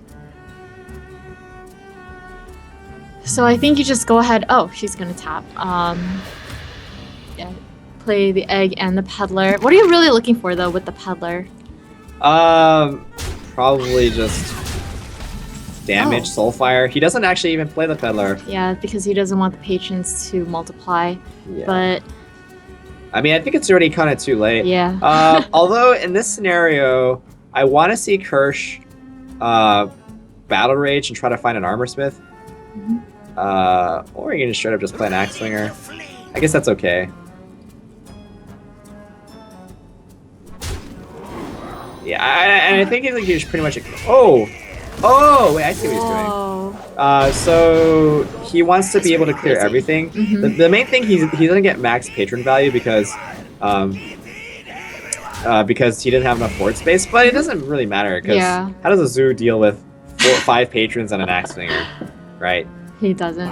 So I think you just go ahead. Oh, she's gonna tap. Yeah, play the egg and the peddler. What are you really looking for though with the peddler? Probably just damage, Soulfire. He doesn't actually even play the Peddler. Yeah, because he doesn't want the patrons to multiply. Yeah. But I mean, I think it's already kind of too late. yeah, Although in this scenario, I want to see Kirsch Battle Rage and try to find an Armor Smith. Or you can straight up just play an Axe Swinger. I guess that's okay. Yeah, and I think he's pretty much... Oh, wait, I see what he's doing. Whoa. So he wants to be able to clear Crazy. everything. Mhm. The main thing, he doesn't get max patron value because he didn't have enough board space, but it doesn't really matter because Yeah. how does a zoo deal with 4 or 5 patrons and an axe swinger, right? He doesn't.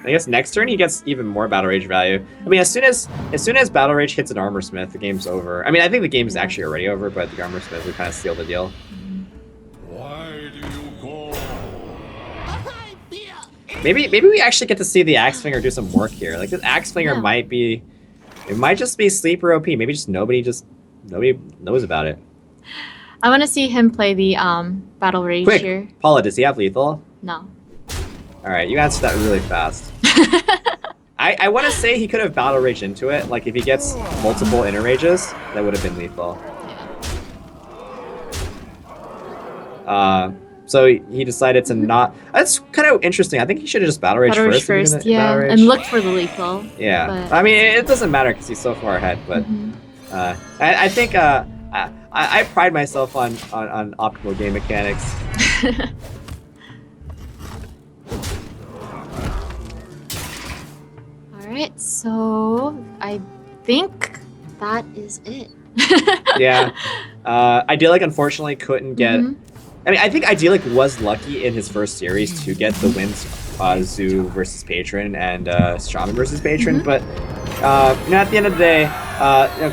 I guess next turn he gets even more battle rage value. I mean, as soon as battle rage hits an armor smith, the game's over. I mean, I think the game's actually already over, but the armor smith would kind of seal the deal. Why do you go? Maybe we actually get to see the axe swinger do some work here. Like this axe swinger Yeah. might just be sleeper OP. Maybe just nobody knows about it. I want to see him play the battle rage here. Quick, Paula, does he have lethal? No. All right, you answered that really fast. I want to say he could have battle rage into it. Like if he gets multiple inner rages, that would have been lethal. So he decided to not. That's kind of interesting. I think he should have just battle rage Battle rage first. if he first, didn't yeah, battle rage. and look for the lethal. Yeah, but- I mean it doesn't matter because he's so far ahead. But I think I pride myself on optimal game mechanics. All right, so I think that is it. Yeah, Idyllic unfortunately couldn't get. Mhm. I mean, I think Idyllic was lucky in his first series to get the wins, Zoo versus Patron and Shaman versus Patron. But at the end of the day,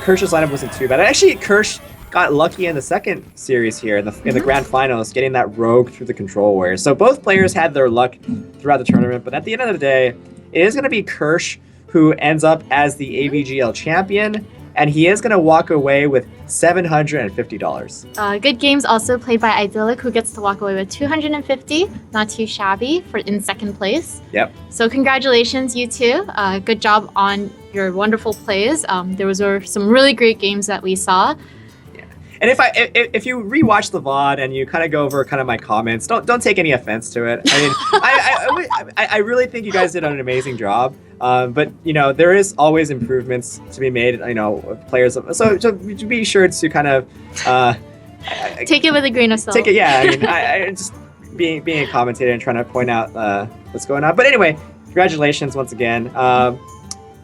Kirsch's lineup wasn't too bad. Actually, Kirsch got lucky in the second series here in the grand finals, getting that rogue through the control warrior. So both players had their luck throughout the tournament. But at the end of the day, it is going to be Kirsch who ends up as the AVGL champion. And he is going to walk away with $750. Good games also played by Idyllic, who gets to walk away with 250. Not too shabby in second place. Yep. So congratulations, you two. Good job on your wonderful plays. There were some really great games that we saw. And if you rewatch the VOD and you kind of go over kind of my comments, don't take any offense to it. I mean, I really think you guys did an amazing job. But there is always improvements to be made. With players. So be sure to kind of Take it with a grain of salt. take it. Yeah, I mean, I just being a commentator and trying to point out what's going on. But anyway, congratulations once again.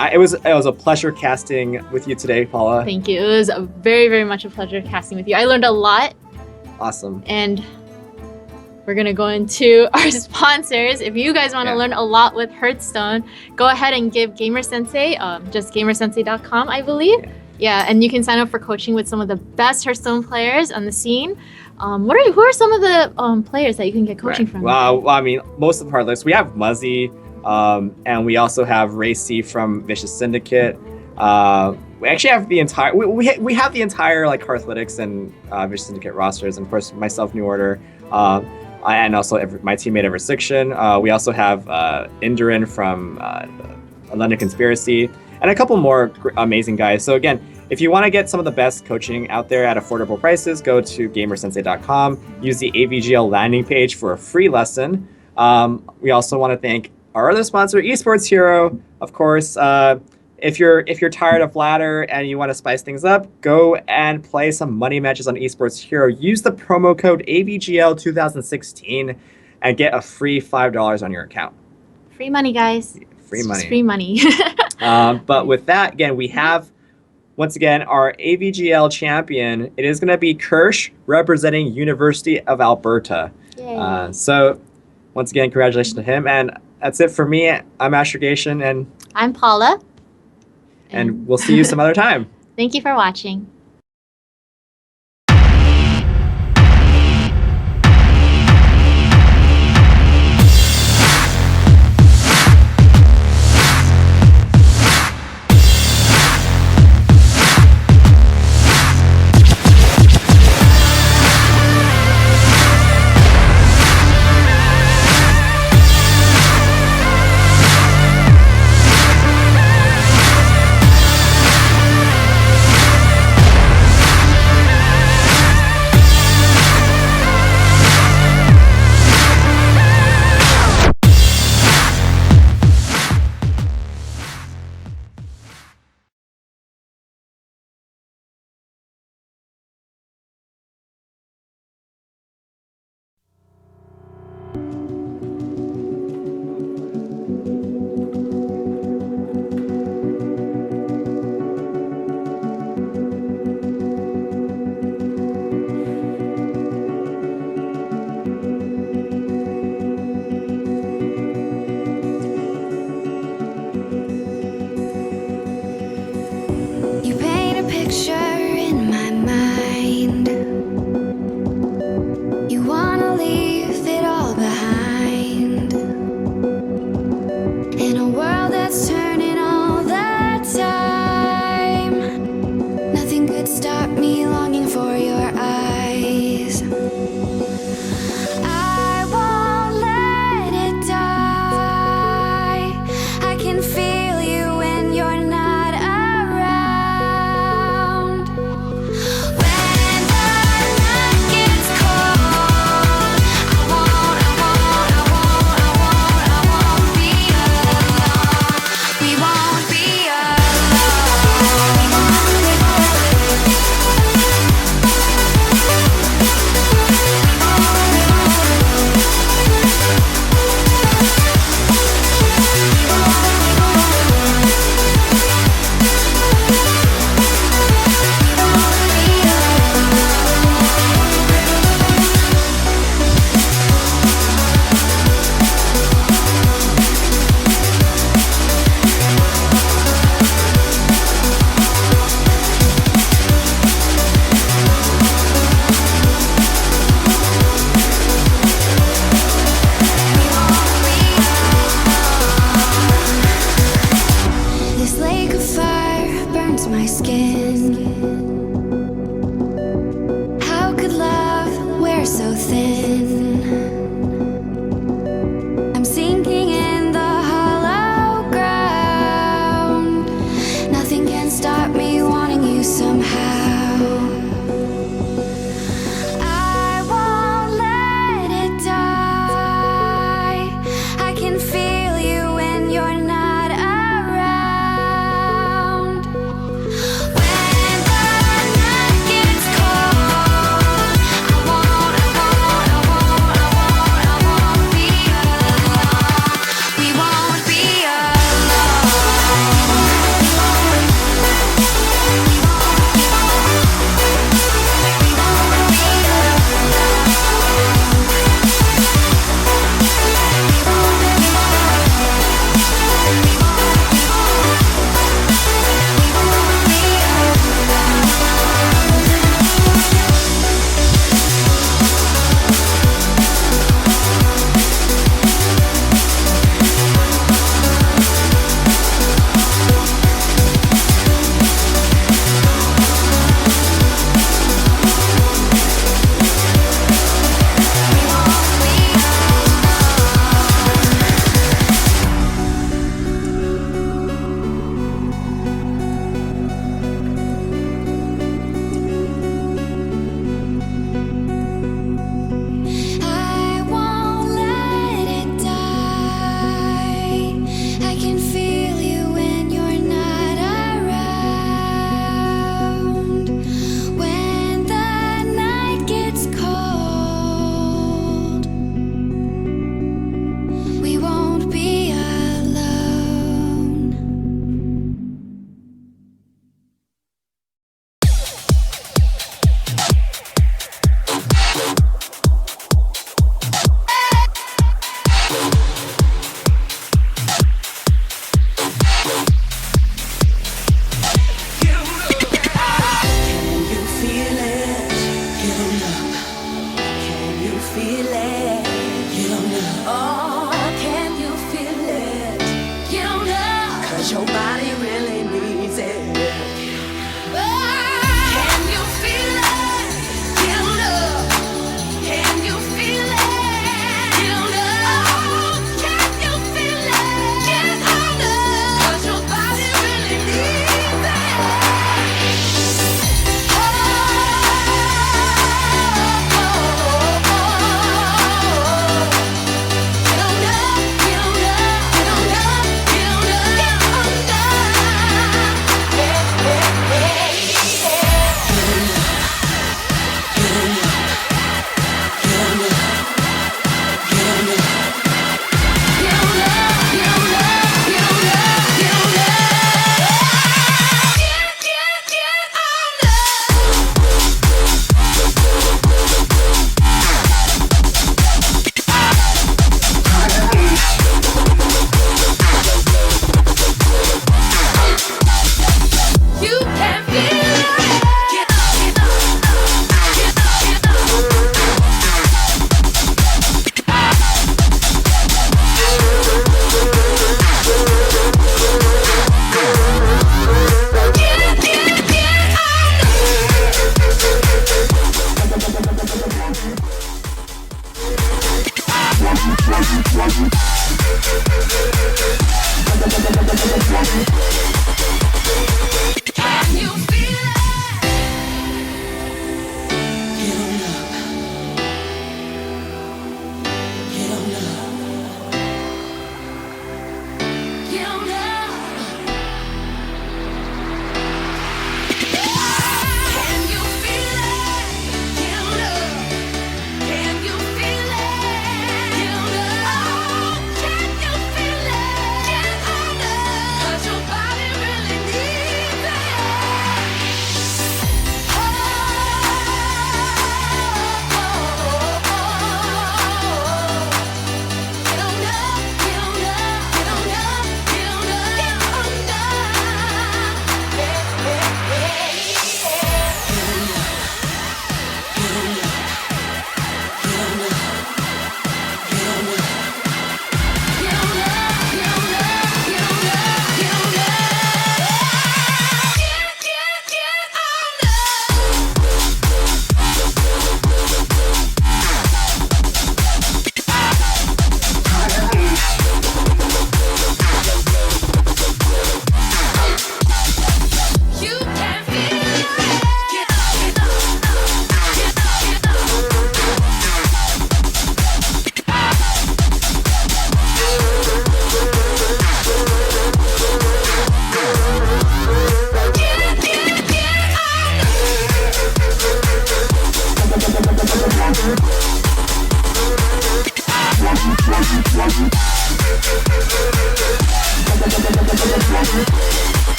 It was a pleasure casting with you today, Paula. Thank you. It was very, very much a pleasure casting with you. I learned a lot, Awesome. and we're gonna go into our sponsors. If you guys want to Yeah. learn a lot with Hearthstone, go ahead and give Gamer Sensei, just gamersensei.com, I believe. Yeah, and you can sign up for coaching with some of the best Hearthstone players on the scene. Who are some of the players that you can get coaching from? Well, I mean, most of our list, we have Muzzy, and we also have Racy from Vicious Syndicate. We actually have the entire we have the entire like Hearthlytics and Vicious Syndicate rosters, and of course myself, New Order, and also my teammate Eversiction. We also have Indirin from London Conspiracy, and a couple more amazing guys. So again, if you want to get some of the best coaching out there at affordable prices, go to gamersensei.com. Use the AVGL landing page for a free lesson. We also want to thank our other sponsor, Esports Hero, of course. If you're tired of ladder and you want to spice things up, go and play some money matches on Esports Hero. Use the promo code AVGL2016 and get a free $5 on your account. Free money, guys. Free It's money. just free money. But with that, again, we have, once again, our AVGL champion. It is going to be Kirsch, representing University of Alberta. Yay. So, once again, congratulations to him. And that's it for me. I'm Astrogation, and I'm Paula. we'll see you some other time. Thank you for watching.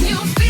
You